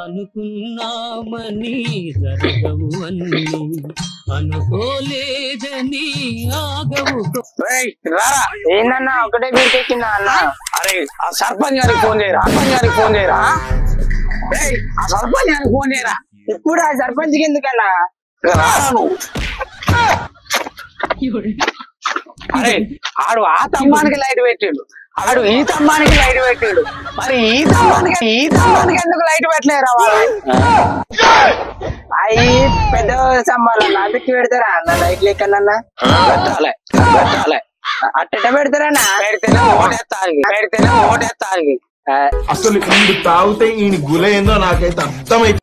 అనుకున్నామని జరగవు అన్ని అనుకోలేదని ఆగవు. ఏందన్నా ఒకటే బీటెక్కిందా అన్న? అరే ఆ సర్పంచ్ గారికి ఫోన్ చేయరా, సర్పంచ్ గారికి ఫోన్ చేయరా, ఆ సర్పంచ్ గారికి ఫోన్ చేయరా. ఇప్పుడు ఆ సర్పంచ్కి ఎందుకన్నా రాను? అరే ఆడు ఆ తమ్మానికి లైట్ పెట్టాడు, ఆడు ఈ తమ్మానికి లైట్ పెట్టాడు, మరి ఈ తమ్మానికి ఎందుకు లైట్ పెట్టలేరా వాళ్ళు? అవి పెద్ద సంబాలన్నా అందుకు పెడతారా అన్న లైట్ లెక్కనన్నా? పెట్టాలి పెట్టాలి అట్ట పెడతారన్నా? పెడితేనే ఓటేస్తానికి అసలు ఇందు తాగితే ఈయన గుల ఏందో నాకైతే అర్థమైంది.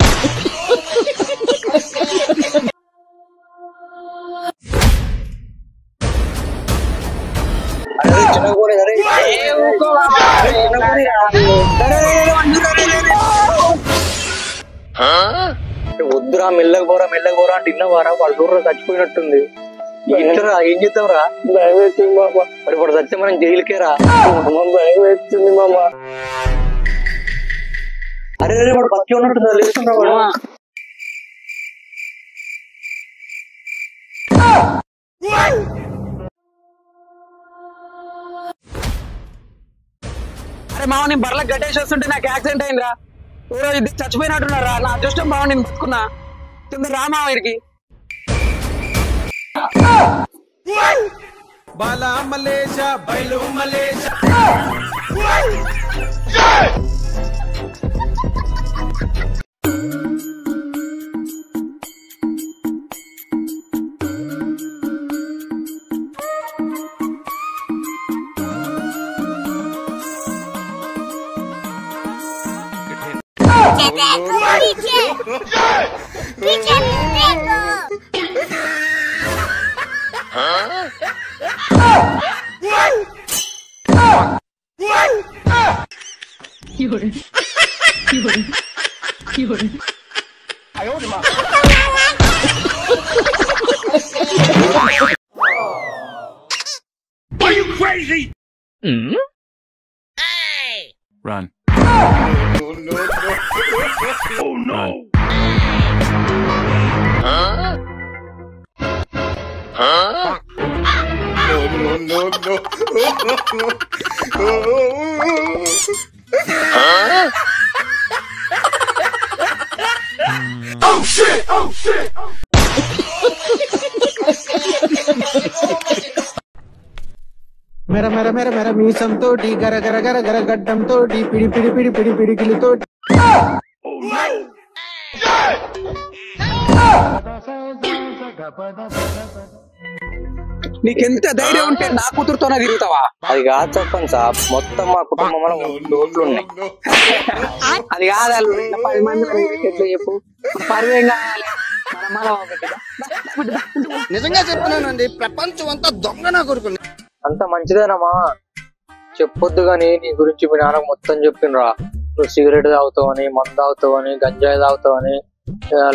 వద్దురా మెల్లగా పోరా అంటే ఇన్నవారా వాడు దూరం చచ్చిపోయినట్టుంది. ఏంటరా ఏం చేద్దాంరా? భయం వేస్తుంది మామ. మరి వాడు చచ్చి మనం జైలుకే రా. భయం వేస్తుంది మామ. అరే వాడు పచ్చి ఉన్నట్టుందా? లేస్తున్నా వాడు. అరే మామ నేను బర్లకు గట్టేసి వస్తుంటే నాకు యాక్సిడెంట్ అయిందిరా. ఊరో ఇది చచ్చిపోయినట్టున్నారా? నా అదృష్టం బావ నేను బతుకున్నా. కింద రా మామ వీరికి. బాలా మలేషా బైలు Malesha Are you crazy? Hey! Run. Oh no. Oh no. Huh? No. Huh? Oh shit! మెర మీసంతో గర గర గర గర గడ్డంతో పిడి పిడికిలితో నీకెంత ధైర్యం ఉంటే నా కూతురుతోనే తిరుగుతావా? అది కాదు చెప్పండి సార్, మొత్తం మా కుటుంబంలో లోట్లు ఉన్నాయి. అది కాదు 10 మంది ఎట్లా చెప్పు? పరువేం కావాలి? నిజంగా చెప్తున్నానండి, ప్రపంచం అంతా దొంగ నా కొడుకుని. అంత మంచిదేనమ్మా, చెప్పొద్దు గాని నీ గురించి మీ నాన్న మొత్తం చెప్పిండ్రా. నువ్వు సిగరెట్ తాగుతావని, మందు తాగుతావని, గంజాయి తాగుతావని,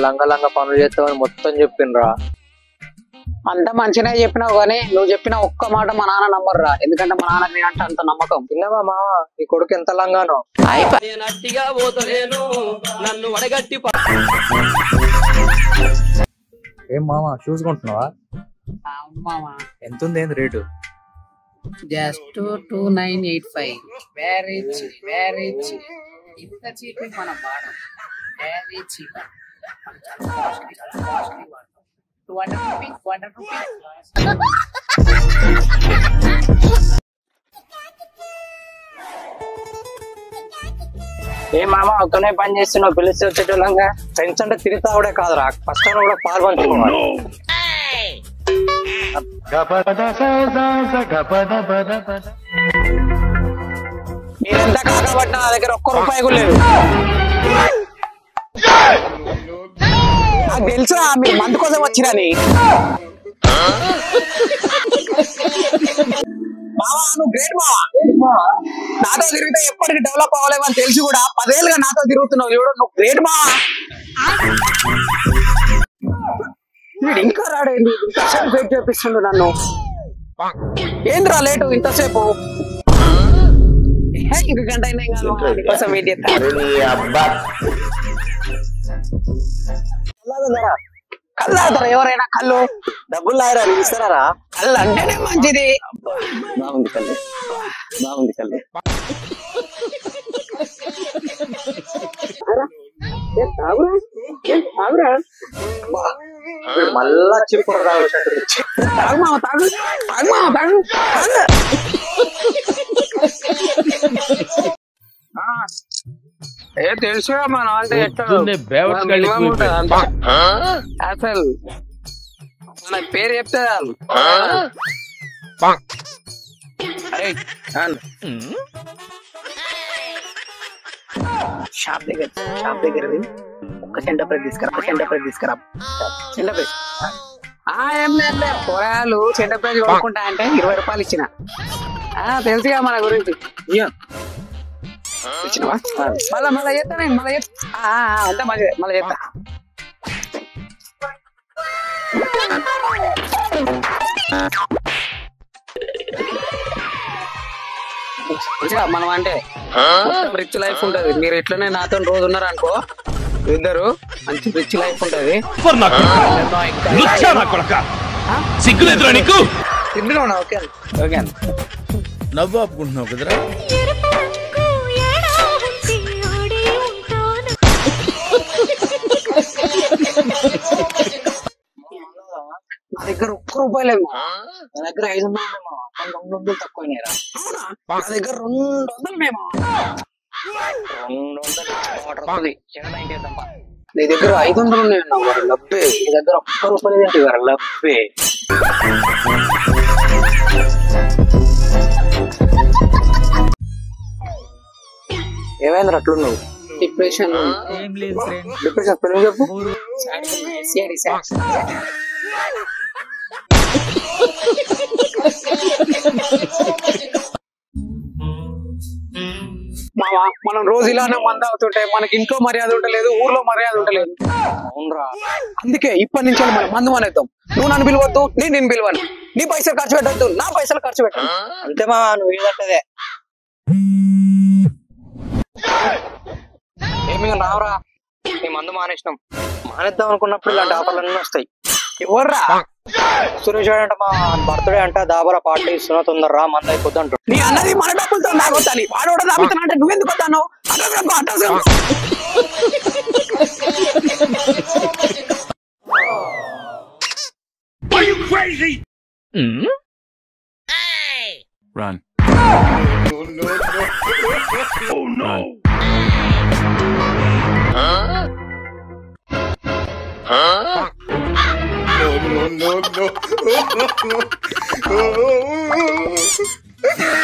లంగ పనులు చేస్తావని మొత్తం చెప్పిండ్రా. అంత మంచిగా చెప్పినావు కానీ నువ్వు చెప్పిన ఒక్క మాట మా నాన్న నమ్మర్రా. ఎందుకంటే మా నాన్న నేనంటే అంత నమ్మకం. విన్నావా మామ, నీ కొడుకు ఎంత లంగానో. నన్ను వడగట్టి ఏం మామ చూసుకుంటున్నావా? మామా ఎంత ఉంది ఏంది రేటు? జస్ట్ 2985. Very cheap. ఇంత చీప్ మనం వాడం. Very cheap. 200 రూపీస్. ఏ మామ ఒక్కనే పని చేస్తున్నావు? పిలిచి వచ్చేటోళ్ళంగా. ఫ్రెండ్స్ అంటే తిరుగుతావుడే కాదురా, ఫస్ట్ టైం కూడా పాలు పంచుకోవాలి. మీరెంత కాకపట్టినా నా దగ్గర ₹1 కూడా లేదు. నాకు తెలుసురా మీరు మందు కోసం వచ్చిరని. మావా నువ్వు గ్రేట్ మావా. నాతో తిరిగితే ఎప్పటికి డెవలప్ అవ్వలేవు అని తెలిసి కూడా 10 ఏళ్ళుగా నాతో తిరుగుతున్నావు చూడు, నువ్వు గ్రేట్ మావా. వీడు ఇంకా రాడేంది? ఇంతసేపు వెయిట్ చేపిస్తుండు నన్ను. ఏంద్రా లేటు ఇంతసేపు? ఇంక గంట అయినా ఇంకా కోసం వెయిట్ చేస్తా. కళ్ళు తాగుతారా ఎవరైనా? కళ్ళు డబ్బులు లాయరా ఇస్తారా? కళ్ళు అంటేనే మంచిది. బాగుంది కళ్ళు, బాగుంది కళ్ళు. మళ్ళా చిప్పుడు తాగు మామ, తాగు తాగు మామ, తాగు. ఏ తెలుసుగా మనం అంటే అసలు మన పేరు చెప్తే షాప్ దగ్గర ఒక సెంటర్ ప్రైజ్ తీసుకురా, సెంటర్ ప్రైజ్. ఏం లేదు పొరాలు సెంటర్ ప్రైజ్ కొనుక్కుంటా అంటే 20 రూపాయలు ఇచ్చిన. తెలుసుగా మన గురించి. మళ్ళా చేస్తా నేను, అంతా మంచిదే, మళ్ళీ చేస్తా. మనం అంటే రిచ్ లైఫ్ ఉంటది. మీరు ఇట్లనే నాతో రోజు ఉన్నారు అనుకో, ఇద్దరు మంచి రిచ్ లైఫ్ ఉంటది. సిగ్గులేదురా నీకు? ఓకే ఓకే నవ్వు ఆపుకుంటున్నావు కదరా? నా దగ్గర ₹1 లేమో, నా దగ్గర 500 200 తక్కువ. నా దగ్గర 200 మేము 200 నీ దగ్గర 500 ఉన్నాయన్నావు మరి లబ్బే. నీ దగ్గర ₹1 ఏంటి గారు లబ్బే? ఏమైంది అట్లున్నావు? డిప్రెషన్. డిప్రెషన్ స్పెల్లింగ్ చెప్పు. మావా, మనం రోజు ఇలానే మంద అవుతుంటే మనకి ఇంట్లో మర్యాద ఉండలేదు, ఊర్లో మర్యాద ఉండలేదు. అవునరా, అందుకే ఇప్పటి నుంచి మనం మందు మానేద్దాం. నువ్వు నన్ను పిలవద్దు, నేను నిన్ను పిలవను. నీ పైసలు ఖర్చు పెట్టద్దు, నా పైసలు ఖర్చు పెట్టద్దు. అంతే మా, నువ్వు ఏదంటదే. ఏమి రావురా, నీ మందు మానేసినాం. మానేద్దాం అనుకున్నప్పుడు ఇలాంటి ఆఫర్లు అన్నీ వస్తాయి. ఎవర్రా? సురేష్ అంట మా బర్త్డే అంట, దాబరా పార్టీ ఇస్తున్నా, తొందరరా మంది అయిపోద్ది అంటాడు. నీ అన్నది మన డబ్బులతో తాగొద్దాని, వాడు కూడా తాగుతున్నా అంటే నువ్వెందుకు వద్దాను? Run. No. Oh no. Huh? No.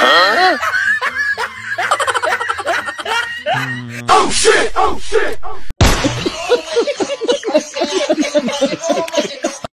Huh? Oh shit!